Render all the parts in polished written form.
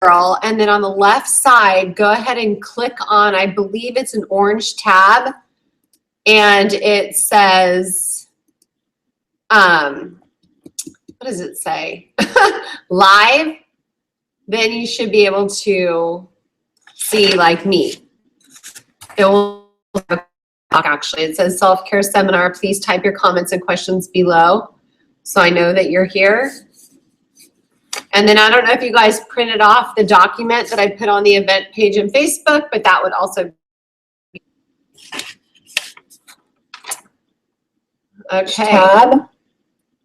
girl, and then on the left side, go ahead and click on, I believe it's an orange tab, and it says, what does it say? Live. Then you should be able to see like me. It will actually, it says self-care seminar. Please type your comments and questions below so I know that you're here. And then I don't know if you guys printed off the document that I put on the event page in Facebook, but that would also be. Okay. Tab.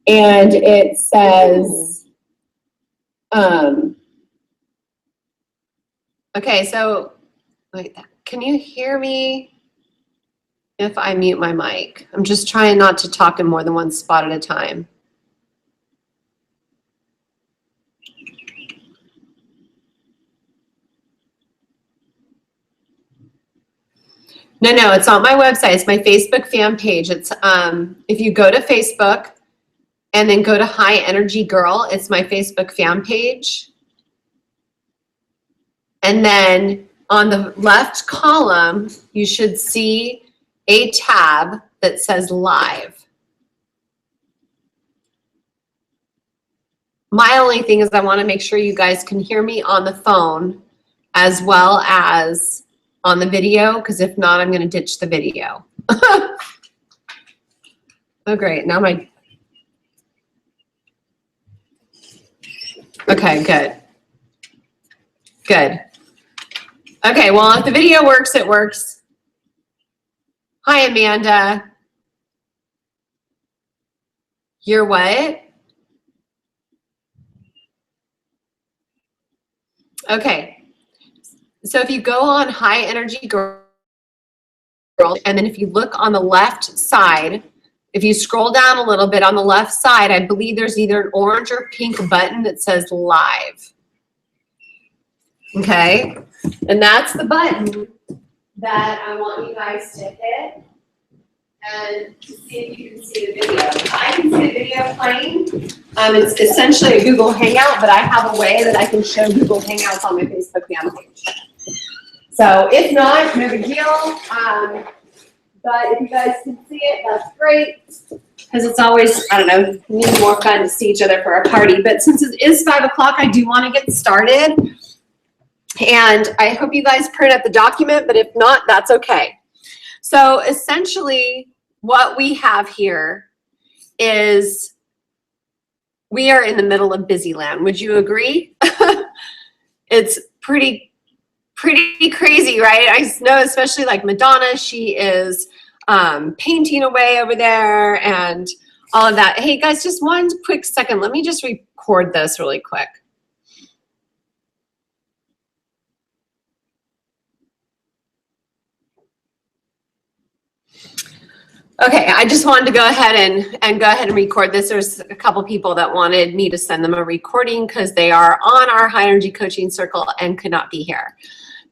And it says, okay, so wait, can you hear me if I mute my mic? I'm just trying not to talk in more than one spot at a time. No, it's on my website. It's my Facebook fan page. It's if you go to Facebook and then go to High Energy Girl, it's my Facebook fan page. And then on the left column, you should see a tab that says Live. My only thing is I want to make sure you guys can hear me on the phone as well as on the video, because if not, I'm going to ditch the video. Oh, great. Now my... Okay, good. Good. Okay, well, if the video works, it works. Hi, Amanda. You're what? Okay. So if you go on High Energy Girl, and then if you look on the left side, if you scroll down a little bit on the left side, I believe there's either an orange or pink button that says Live. Okay, and that's the button that I want you guys to hit and to see if you can see the video. I can see the video playing. It's essentially a Google Hangout, but I have a way that I can show Google Hangouts on my Facebook fan page. So if not, no big deal. But if you guys can see it, that's great. Because it's always, I don't know, need more fun to see each other for a party. But since it is 5 o'clock, I do want to get started. And I hope you guys print out the document, but if not, that's okay. So essentially, what we have here is we are in the middle of busy land. Would you agree? It's pretty crazy, right? I know, especially like Madonna, she is painting away over there and all of that. Hey guys, just one quick second. Let me just record this really quick. Okay, I just wanted to go ahead and record this. There's a couple people that wanted me to send them a recording because they are on our High Energy Coaching Circle and could not be here.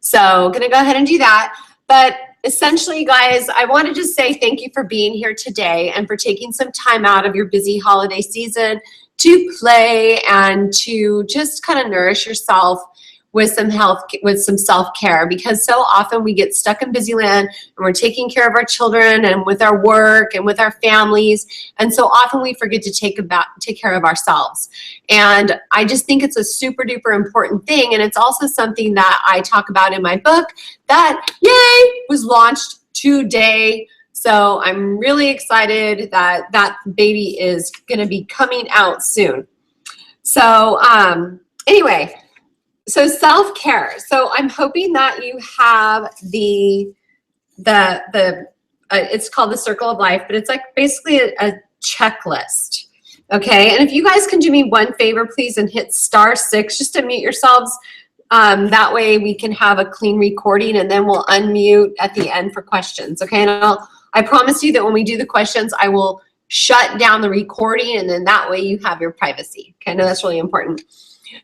So gonna go ahead and do that. But essentially, guys, I want to just say thank you for being here today and for taking some time out of your busy holiday season to play and to just kind of nourish yourself with some health, with some self-care, because so often we get stuck in busy land and we're taking care of our children and with our work and with our families, and so often we forget to take care of ourselves. And I just think it's a super duper important thing, and it's also something that I talk about in my book that, yay, was launched today. So I'm really excited that that baby is gonna be coming out soon. So anyway, so self-care. So I'm hoping that you have it's called the Circle of Life, but it's like basically a checklist. Okay, and if you guys can do me one favor, please, and hit *6 just to mute yourselves. That way we can have a clean recording, and then we'll unmute at the end for questions. Okay, and I promise you that when we do the questions, I will shut down the recording, and then that way you have your privacy. Okay, I know that's really important.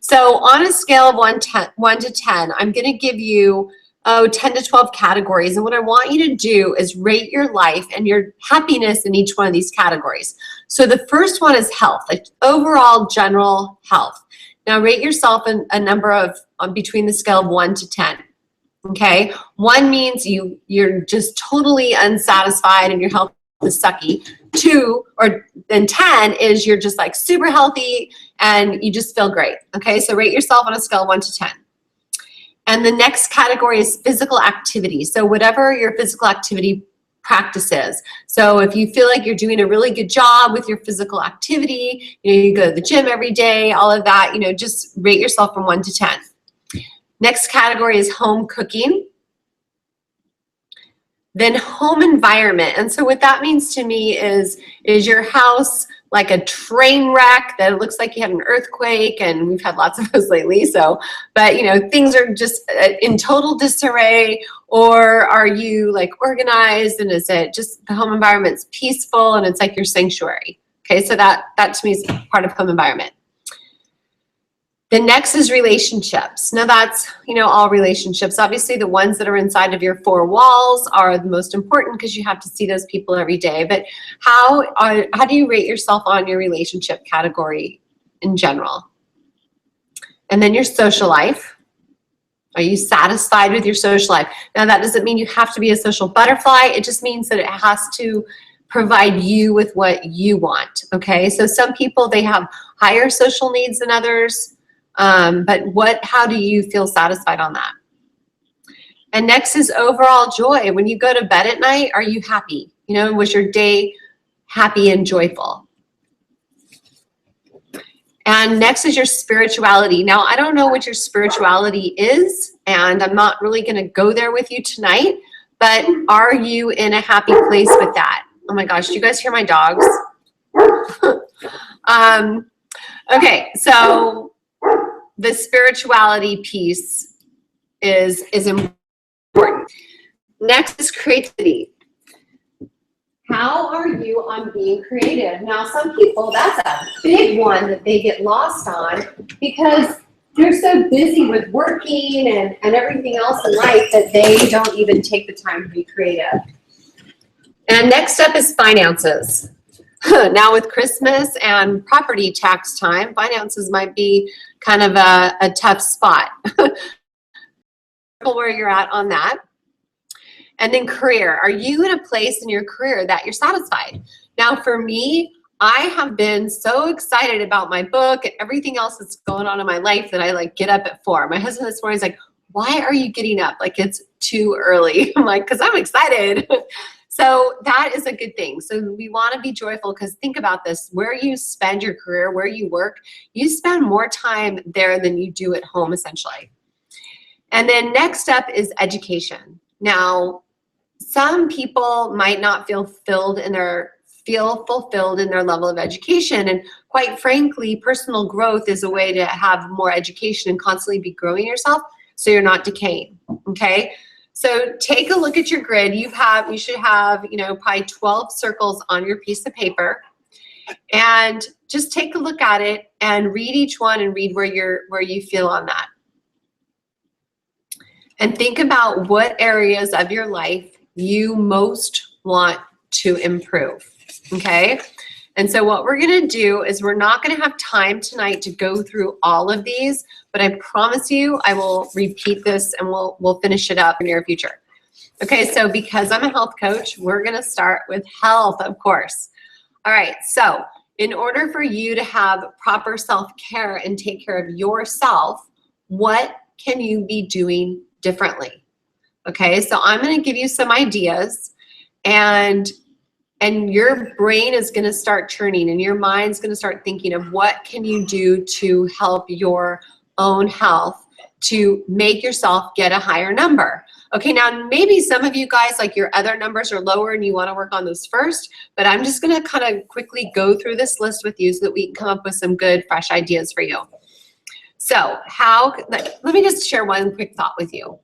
So on a scale of 1 to 10, I'm going to give you 10 to 12 categories. And what I want you to do is rate your life and your happiness in each one of these categories. So the first one is health, like overall general health. Now rate yourself a number of between the scale of 1 to 10. Okay, 1 means you're just totally unsatisfied and your health is sucky. 2 or then 10 is you're just like super healthy and you just feel great. Okay, so rate yourself on a scale of 1 to 10. And the next category is physical activity. So whatever your physical activity practices. So if you feel like you're doing a really good job with your physical activity, you go to the gym every day, all of that, just rate yourself from 1 to 10. Next category is home cooking. Then home environment. And so what that means to me is your house like a train wreck that it looks like you had an earthquake, and we've had lots of those lately. But things are just in total disarray, or are you like organized, and is it just the home environment's peaceful and it's like your sanctuary? Okay, so that to me is part of home environment. The next is relationships. Now that's, all relationships. Obviously the ones that are inside of your 4 walls are the most important because you have to see those people every day. But how do you rate yourself on your relationship category in general? And then your social life. Are you satisfied with your social life? Now that doesn't mean you have to be a social butterfly. It just means that it has to provide you with what you want. Okay, so some people, they have higher social needs than others. But how do you feel satisfied on that? And next is overall joy. When you go to bed at night, are you happy? Was your day happy and joyful? And next is your spirituality. Now, I don't know what your spirituality is, and I'm not really going to go there with you tonight, but are you in a happy place with that? Oh my gosh, do you guys hear my dogs? Okay, so the spirituality piece is important. Next is creativity. How are you on being creative? Now, some people, that's a big one that they get lost on because they're so busy with working and everything else in life that they don't even take the time to be creative. And next up is finances. Now with Christmas and property tax time, finances might be kind of a tough spot. Where you're at on that. And then career. Are you in a place in your career that you're satisfied? Now for me, I have been so excited about my book and everything else that's going on in my life that I get up at 4. My husband this morning is like, why are you getting up? It's too early. I'm like, because I'm excited. So that is a good thing. So we want to be joyful because think about this, where you spend your career, where you work, you spend more time there than you do at home essentially. And then next up is education. Now, some people might not feel fulfilled in their level of education. And quite frankly, personal growth is a way to have more education and constantly be growing yourself so you're not decaying, okay? So take a look at your grid. You should have, probably 12 circles on your piece of paper, and just take a look at it and read each one and read where you feel on that. And think about what areas of your life you most want to improve, okay? And so what we're gonna do is we're not gonna have time tonight to go through all of these, but I promise you I will repeat this and we'll finish it up in the near future. Okay, so because I'm a health coach, we're gonna start with health, of course. All right, so in order for you to have proper self-care and take care of yourself, what can you be doing differently? Okay, so I'm gonna give you some ideas, and your brain is gonna start churning and your mind's gonna start thinking of what can you do to help your own health to make yourself get a higher number. Okay, now maybe some of you guys, your other numbers are lower and you wanna work on those first, but I'm just gonna kind of quickly go through this list with you so that we can come up with some good, fresh ideas for you. So let me just share one quick thought with you.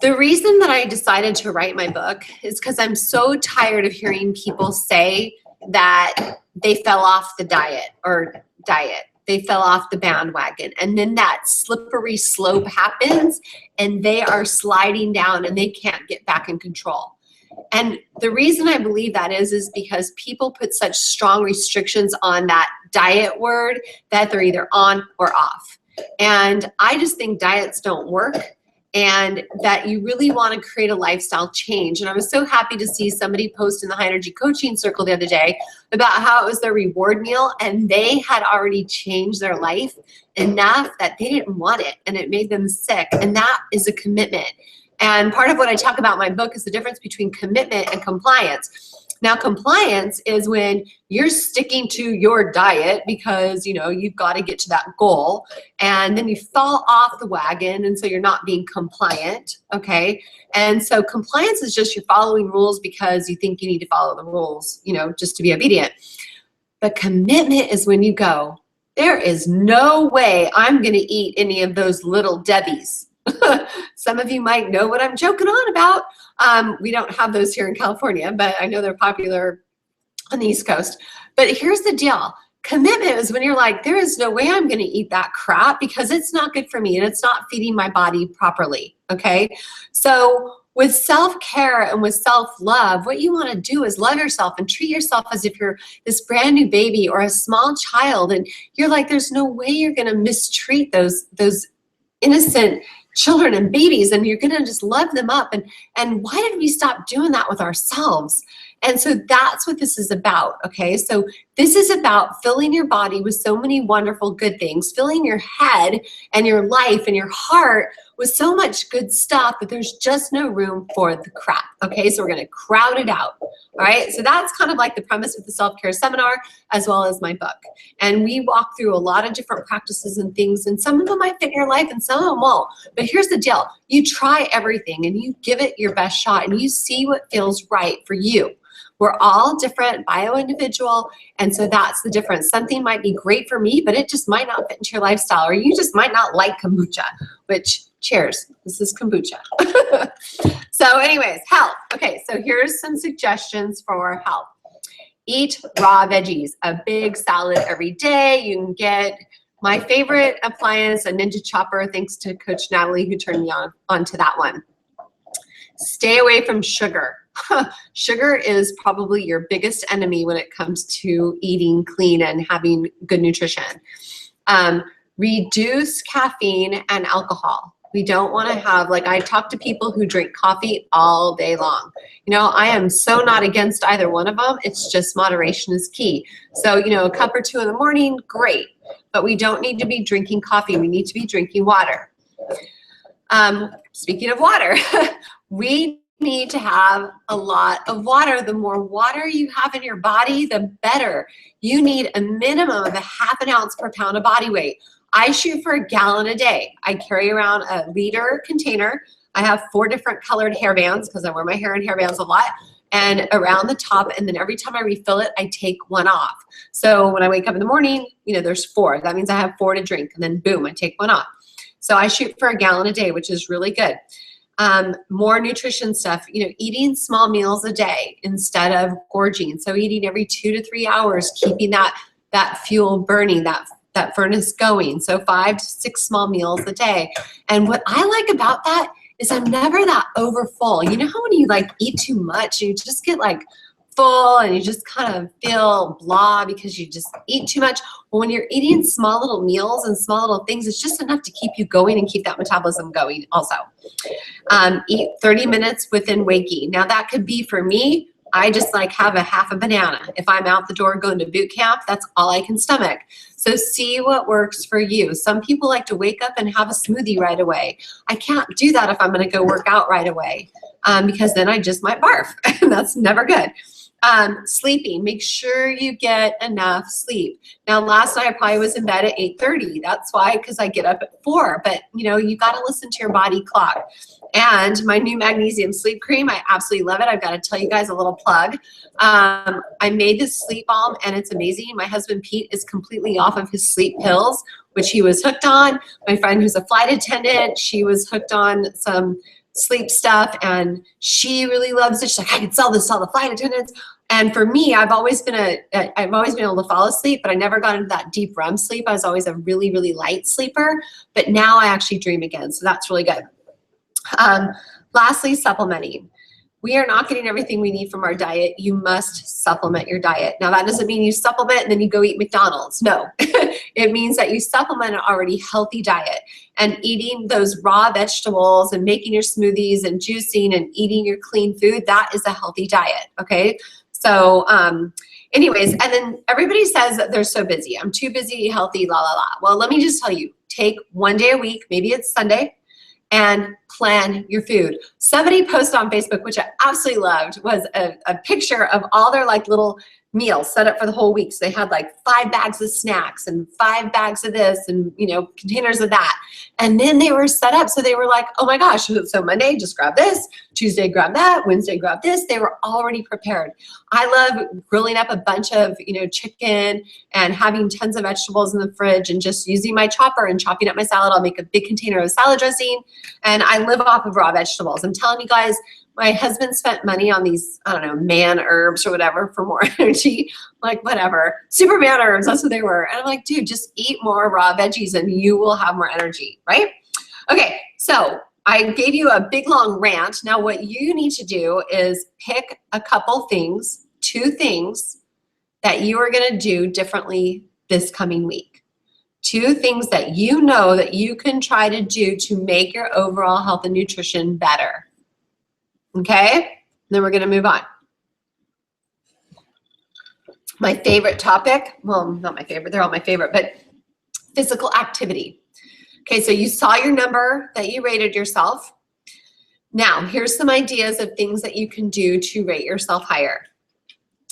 The reason that I decided to write my book is because I'm so tired of hearing people say that they fell off the diet. They fell off the bandwagon. And then that slippery slope happens and they are sliding down and they can't get back in control. And the reason I believe that is because people put such strong restrictions on that diet word that they're either on or off. And I just think diets don't work, and that you really want to create a lifestyle change. And I was so happy to see somebody post in the High Energy Coaching Circle the other day about how it was their reward meal, and they had already changed their life enough that they didn't want it, and it made them sick. And that is a commitment. And part of what I talk about in my book is the difference between commitment and compliance. Now, compliance is when you're sticking to your diet because, you know, you've got to get to that goal, and then you fall off the wagon, and so you're not being compliant, okay? And so compliance is just you're following rules because you think you need to follow the rules, you know, just to be obedient. But commitment is when you go, there is no way I'm going to eat any of those Little Debbies. Some of you might know what I'm joking on about. We don't have those here in California, but I know they're popular on the East Coast. But here's the deal. Commitment is when you're like, there is no way I'm going to eat that crap because it's not good for me and it's not feeding my body properly, okay? So with self-care and with self-love, what you want to do is love yourself and treat yourself as if you're this brand new baby or a small child, and you're like, there's no way you're going to mistreat those innocent children and babies, and you're gonna just love them up. And why did we stop doing that with ourselves? And so that's what this is about, okay? So this is about filling your body with so many wonderful good things, filling your head and your life and your heart with so much good stuff that there's just no room for the crap, okay? So we're gonna crowd it out, all right? So that's kind of like the premise of the self-care seminar as well as my book. And we walk through a lot of different practices and things, and some of them might fit in your life and some of them won't. But here's the deal. You try everything and you give it your best shot and you see what feels right for you. We're all different, bio-individual, and so that's the difference. Something might be great for me, but it just might not fit into your lifestyle, or you just might not like kombucha, which, cheers, this is kombucha. So anyways, health. Okay, so here's some suggestions for health. Eat raw veggies, a big salad every day. You can get my favorite appliance, a Ninja Chopper, thanks to Coach Natalie who turned me onto that one. Stay away from sugar. Sugar is probably your biggest enemy when it comes to eating clean and having good nutrition. Reduce caffeine and alcohol. We don't want to have, like, I talk to people who drink coffee all day long. You know, I am so not against either one of them. It's just moderation is key. So, you know, a cup or two in the morning, great. But we don't need to be drinking coffee. We need to be drinking water. Speaking of water, we need to have a lot of water. The more water you have in your body, the better. You need a minimum of a ½ ounce per pound of body weight. I shoot for 1 gallon a day. I carry around a liter container. I have 4 different colored hairbands because I wear my hair in hairbands a lot, and around the top, and then every time I refill it, I take one off. So when I wake up in the morning, you know, there's 4. That means I have 4 to drink, and then boom, I take one off. So I shoot for 1 gallon a day, which is really good. More nutrition stuff, you know, eating small meals a day instead of gorging. So eating every 2 to 3 hours, keeping that fuel burning, that furnace going. So 5 to 6 small meals a day. And what I like about that is I'm never that over full. You know how when you like eat too much, you just get like full and you just kind of feel blah because you just eat too much. Well, when you're eating small little meals and small little things, it's just enough to keep you going and keep that metabolism going also. Eat 30 minutes within waking. Now that could be, for me, I just like have a half a banana. If I'm out the door going to boot camp, that's all I can stomach. So see what works for you. Some people like to wake up and have a smoothie right away. I can't do that if I'm gonna go work out right away because then I just might barf and that's never good. Sleeping, make sure you get enough sleep. Now, last night I probably was in bed at 8:30. That's why, because I get up at 4. But you know, you got to listen to your body clock. And my new magnesium sleep cream, I absolutely love it. I've got to tell you guys a little plug. I made this sleep balm, and it's amazing. My husband Pete is completely off of his sleep pills, which he was hooked on. My friend who's a flight attendant, she was hooked on some sleep stuff, and she really loves it. She's like, I can sell this to all the flight attendants. And for me, I've always been able to fall asleep, but I never got into that deep REM sleep. I was always a really, really light sleeper, but now I actually dream again. So that's really good. Lastly, supplementing. we are not getting everything we need from our diet. You must supplement your diet. Now, that doesn't mean you supplement and then you go eat McDonald's. No, it means that you supplement an already healthy diet, and eating those raw vegetables and making your smoothies and juicing and eating your clean food, that is a healthy diet, okay? So anyways, and then everybody says that they're so busy. I'm too busy to eat healthy, la, la, la. Well, let me just tell you, take one day a week, maybe it's Sunday, and plan your food. Somebody posted on Facebook, which I absolutely loved, was a picture of all their like little meals set up for the whole week. So they had like 5 bags of snacks and 5 bags of this and, you know, containers of that. And then they were set up. So they were like, oh my gosh, so Monday, just grab this. Tuesday, grab that. Wednesday, grab this. They were already prepared. I love grilling up a bunch of, you know, chicken and having tons of vegetables in the fridge and just using my chopper and chopping up my salad. I'll make a big container of salad dressing, and I live off of raw vegetables. I'm telling you guys, my husband spent money on these, I don't know, man herbs or whatever for more energy, like whatever, Superman herbs, that's what they were. And I'm like, dude, just eat more raw veggies and you will have more energy, right? Okay, so I gave you a big long rant. Now what you need to do is pick a couple things, 2 things that you are gonna do differently this coming week. 2 things that you know that you can try to do to make your overall health and nutrition better. Okay, then we're gonna move on. My favorite topic, well, not my favorite, they're all my favorite, but physical activity. Okay, so you saw your number that you rated yourself. Now, here's some ideas of things that you can do to rate yourself higher.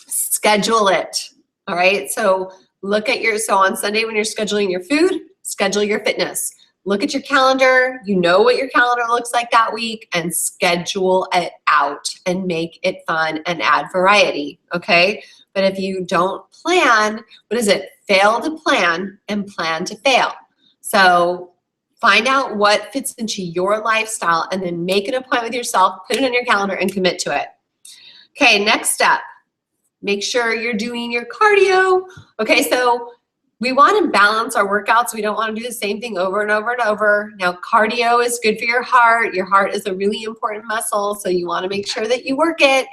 Schedule it, all right? So look at so on Sunday when you're scheduling your food, schedule your fitness. Look at your calendar, you know what your calendar looks like that week, and schedule it out and make it fun and add variety, okay? But if you don't plan, what is it? Fail to plan and plan to fail. So find out what fits into your lifestyle and then make an appointment with yourself, put it on your calendar and commit to it. Okay, next step, make sure you're doing your cardio. Okay, so we want to balance our workouts. We don't want to do the same thing over and over and over. Now, cardio is good for your heart. Your heart is a really important muscle, so you want to make sure that you work it.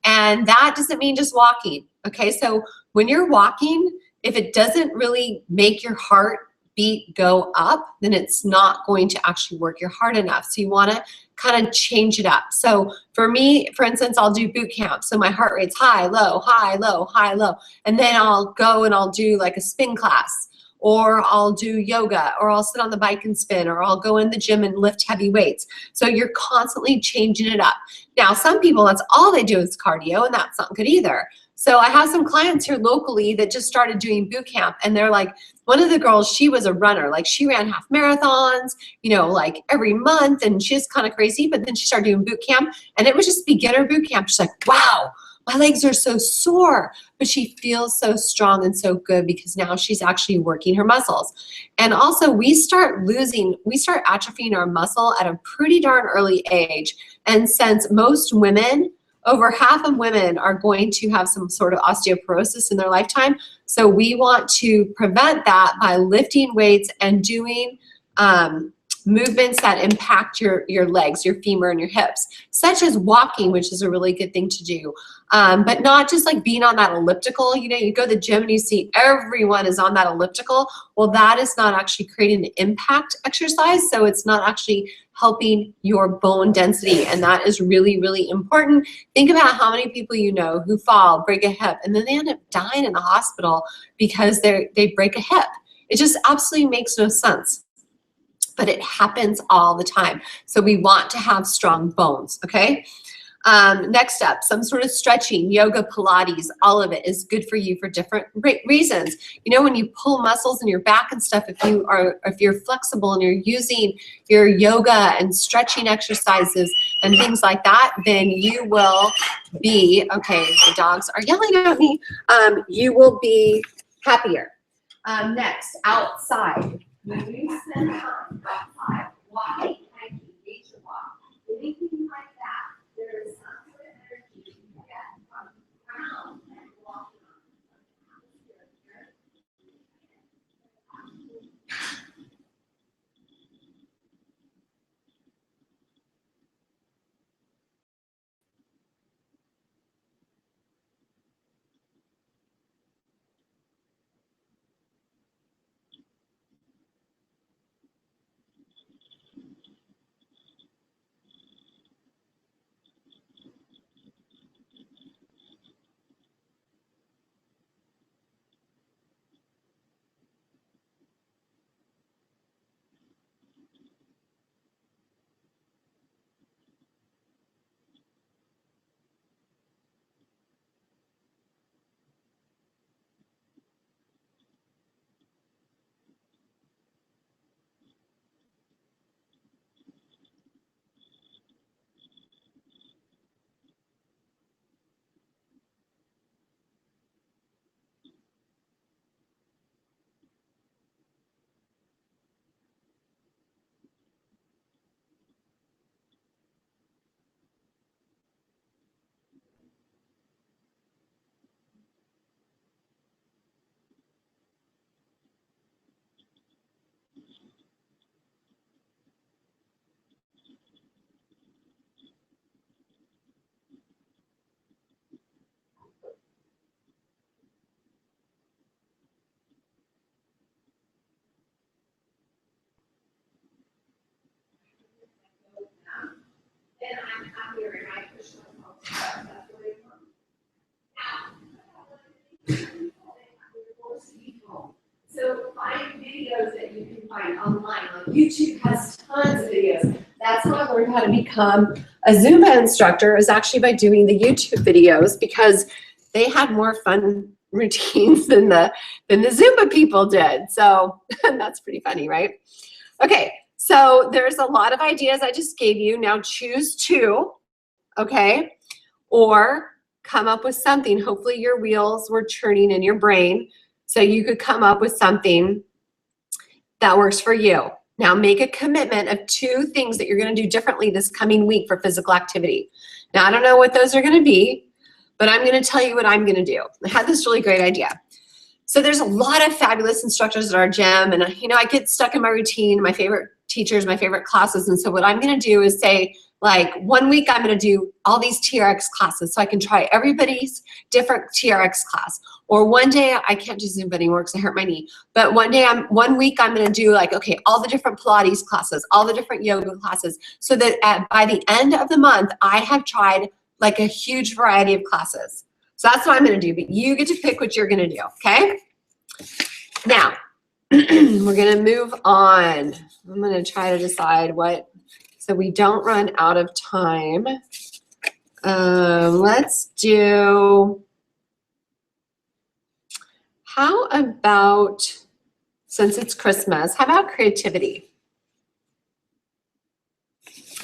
And that doesn't mean just walking. Okay, so when you're walking, if it doesn't really make your heart beat go up, then it's not going to actually work your heart enough. So you want to kind of change it up. So for me, for instance, I'll do boot camp. So my heart rate's high, low, high, low, high, low. And then I'll go and I'll do like a spin class, or I'll do yoga, or I'll sit on the bike and spin, or I'll go in the gym and lift heavy weights. So you're constantly changing it up. Now, some people, that's all they do is cardio, and that's not good either. So I have some clients here locally that just started doing boot camp, and they're like, one of the girls, she was a runner. Like she ran half marathons, you know, like every month, and she's kind of crazy, but then she started doing boot camp, and it was just beginner boot camp. She's like, wow, my legs are so sore, but she feels so strong and so good because now she's actually working her muscles. And also we start atrophying our muscle at a pretty darn early age. And since most women, over half of women are going to have some sort of osteoporosis in their lifetime. So we want to prevent that by lifting weights and doing movements that impact your legs, your femur, and your hips, such as walking, which is a really good thing to do. But not just like being on that elliptical. You know, you go to the gym and you see everyone is on that elliptical. Well, that is not actually creating an impact exercise. So it's not actually helping your bone density. And that is really, really important. Think about how many people you know who fall, break a hip, and then they end up dying in the hospital because they break a hip. It just absolutely makes no sense. But it happens all the time. So we want to have strong bones, okay? Next up, some sort of stretching, yoga, Pilates, all of it is good for you for different reasons. You know, when you pull muscles in your back and stuff, if you're flexible and you're using your yoga and stretching exercises and things like that, then you will be, okay, the dogs are yelling at me, you will be happier. Next, outside. When you spend time outside walking, hiking, nature walk, anything like that, there is some sort of energy you get from the ground and walking on So find videos that you can find online. Like YouTube has tons of videos. That's how I learned how to become a Zumba instructor, is actually by doing the YouTube videos, because they had more fun routines than the Zumba people did. So that's pretty funny, right? Okay, so there's a lot of ideas I just gave you. Now choose two, okay? Or come up with something. Hopefully your wheels were churning in your brain, so you could come up with something that works for you. Now make a commitment of 2 things that you're gonna do differently this coming week for physical activity. Now I don't know what those are gonna be, but I'm gonna tell you what I'm gonna do. I had this really great idea. So there's a lot of fabulous instructors at our gym, and I get stuck in my routine, my favorite teachers, my favorite classes, and so what I'm gonna do is say, like, 1 week I'm gonna do all these TRX classes so I can try everybody's different TRX class. Or one day, I can't do Zumba anymore because I hurt my knee, but 1 week I'm gonna do, like, okay, all the different Pilates classes, all the different yoga classes, so that by the end of the month, I have tried like a huge variety of classes. So that's what I'm gonna do, but you get to pick what you're gonna do, okay? Now, we're gonna move on. I'm gonna try to decide what, so we don't run out of time. Let's do, how about, since it's Christmas, how about creativity?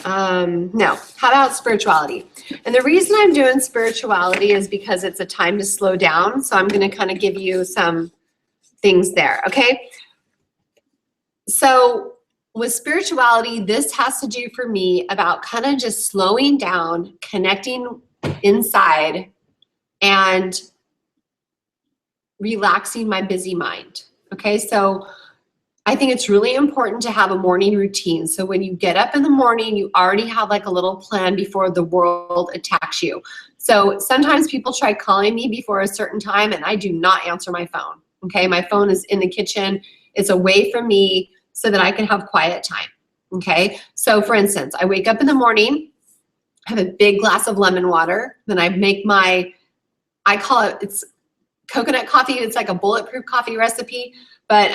No, how about spirituality? And the reason I'm doing spirituality is because it's a time to slow down. So I'm going to kind of give you some things there, okay? So with spirituality, this has to do for me about kind of just slowing down, connecting inside, and relaxing my busy mind, okay? So I think it's really important to have a morning routine. So when you get up in the morning, you already have like a little plan before the world attacks you. So sometimes people try calling me before a certain time and I do not answer my phone, okay? My phone is in the kitchen. It's away from me so that I can have quiet time, okay? So for instance, I wake up in the morning, have a big glass of lemon water, then I make my, I call it, it's coconut coffee. It's like a bulletproof coffee recipe, but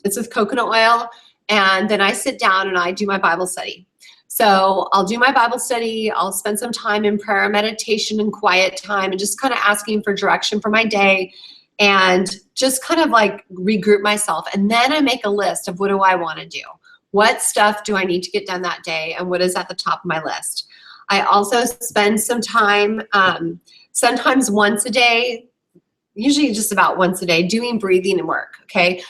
it's with coconut oil. And then I sit down and I do my Bible study. So I'll do my Bible study. I'll spend some time in prayer, meditation, and quiet time, and just kind of asking for direction for my day, and just kind of like regroup myself. And then I make a list of what do I want to do? What stuff do I need to get done that day? And what is at the top of my list? I also spend some time, sometimes once a day, usually just about once a day, doing breathing and work, okay?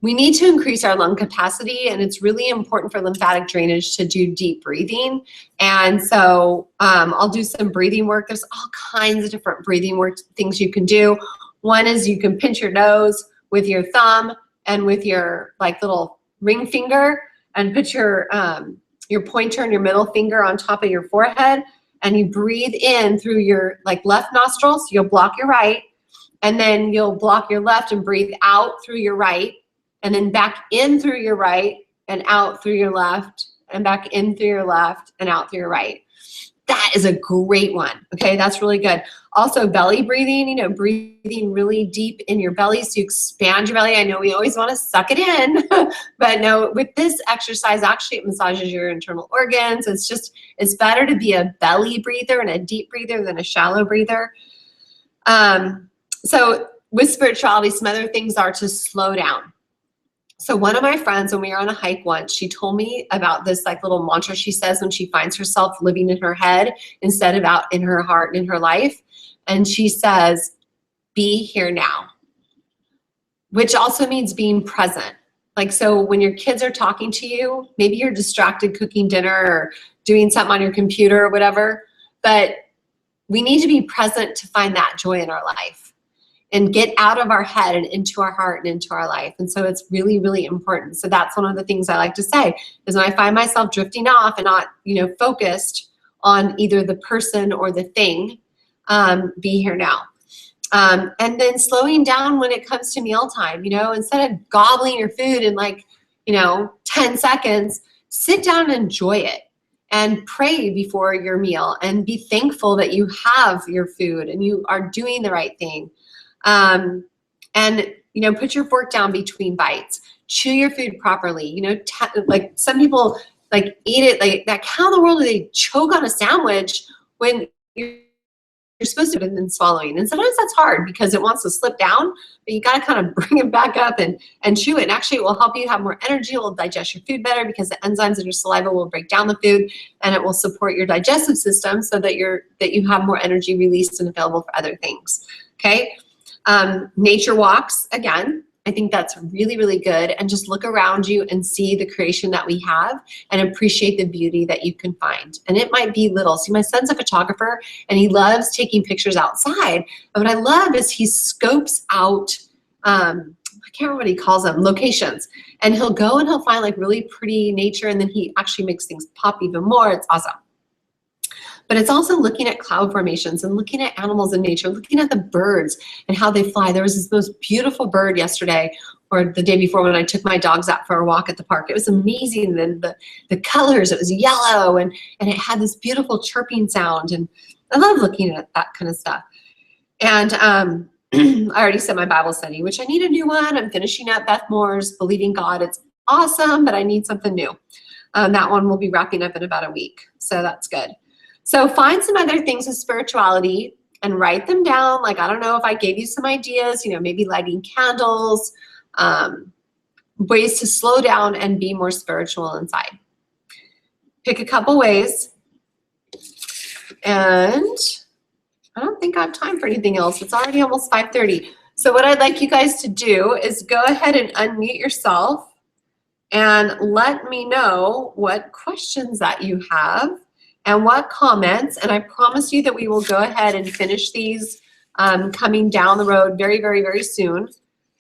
We need to increase our lung capacity, and it's really important for lymphatic drainage to do deep breathing. And so I'll do some breathing work. There's all kinds of different breathing work things you can do. One is you can pinch your nose with your thumb and with your like little ring finger, and put your pointer and your middle finger on top of your forehead, and you breathe in through your like left nostril, so you'll block your right, and then you'll block your left and breathe out through your right, and then back in through your right and out through your left, and back in through your left and out through your right. That is a great one, okay? That's really good. Also belly breathing, breathing really deep in your belly so you expand your belly. I know we always want to suck it in, but no, with this exercise, actually it massages your internal organs. It's better to be a belly breather and a deep breather than a shallow breather. So with spirituality, some other things are to slow down. So one of my friends, when we were on a hike once, she told me about this like little mantra she says when she finds herself living in her head instead of out in her heart and in her life. And she says, be here now, which also means being present. Like, so when your kids are talking to you, maybe you're distracted cooking dinner or doing something on your computer or whatever, but we need to be present to find that joy in our life and get out of our head and into our heart and into our life. And so it's really, really important. So that's one of the things I like to say is when I find myself drifting off and not, focused on either the person or the thing, be here now. And then slowing down when it comes to mealtime, instead of gobbling your food in 10 seconds, sit down and enjoy it. and pray before your meal and be thankful that you have your food and you are doing the right thing. And, you know, put your fork down between bites. Chew your food properly. You know, like some people like eat it like that. How in the world do they choke on a sandwich when you're supposed to and then swallowing? And sometimes that's hard because it wants to slip down, but you got to kind of bring it back up and chew it. And actually it will help you have more energy. It will digest your food better because the enzymes in your saliva will break down the food, and it will support your digestive system so that you have more energy released and available for other things. Okay. Nature walks, again, I think that's really, really good. And just look around you and see the creation that we have and appreciate the beauty that you can find. And it might be little. See, my son's a photographer and he loves taking pictures outside. But what I love is he scopes out, I can't remember what he calls them, locations. And he'll go and he'll find like really pretty nature, and then he actually makes things pop even more. It's awesome. But it's also looking at cloud formations and looking at animals in nature, looking at the birds and how they fly. There was this most beautiful bird yesterday or the day before when I took my dogs out for a walk at the park. It was amazing. The colors, it was yellow and it had this beautiful chirping sound. And I love looking at that kind of stuff. And I already said my Bible study, which I need a new one. I'm finishing up Beth Moore's Believing God. It's awesome, but I need something new. That one will be wrapping up in about a week. So that's good. So find some other things with spirituality and write them down. Like, I don't know if I gave you some ideas, you know, maybe lighting candles, ways to slow down and be more spiritual inside. Pick a couple ways. And I don't think I have time for anything else. It's already almost 5:30. So what I'd like you guys to do is go ahead and unmute yourself and let me know what questions that you have and what comments, and I promise you that we will go ahead and finish these coming down the road very, very, very soon.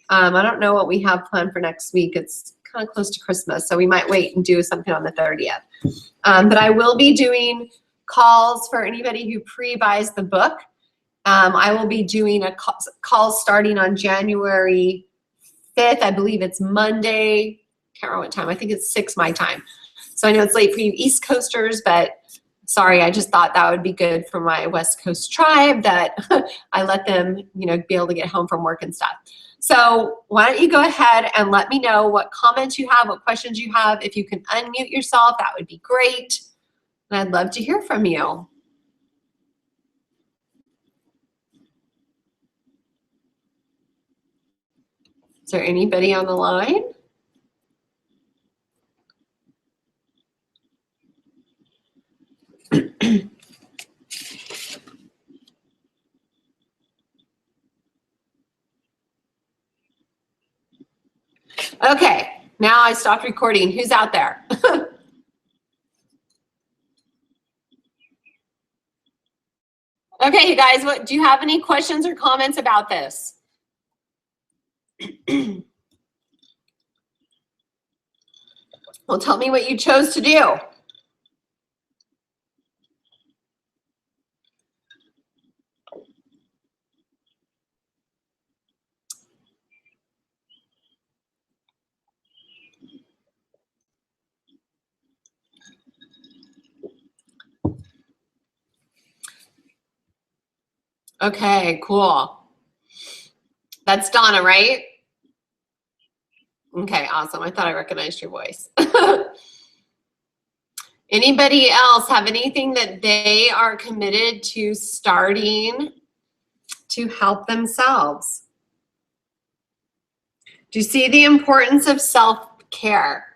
I don't know what we have planned for next week. It's kind of close to Christmas, so we might wait and do something on the 30th. But I will be doing calls for anybody who pre-buys the book. I will be doing a call starting on January 5th. I believe it's Monday. Can't remember what time. I think it's 6 my time. So I know it's late for you East Coasters, but sorry, I just thought that would be good for my West Coast tribe that I let them, you know, be able to get home from work and stuff. So why don't you go ahead and let me know what comments you have, what questions you have. If you can unmute yourself, that would be great. And I'd love to hear from you. Is there anybody on the line? Okay, now I stopped recording. Who's out there? Okay, you guys, what do you have any questions or comments about this? Well, tell me what you chose to do. Okay, cool. That's Donna, right? Okay, awesome. I thought I recognized your voice. Anybody else have anything that they are committed to starting to help themselves? Do you see the importance of self-care?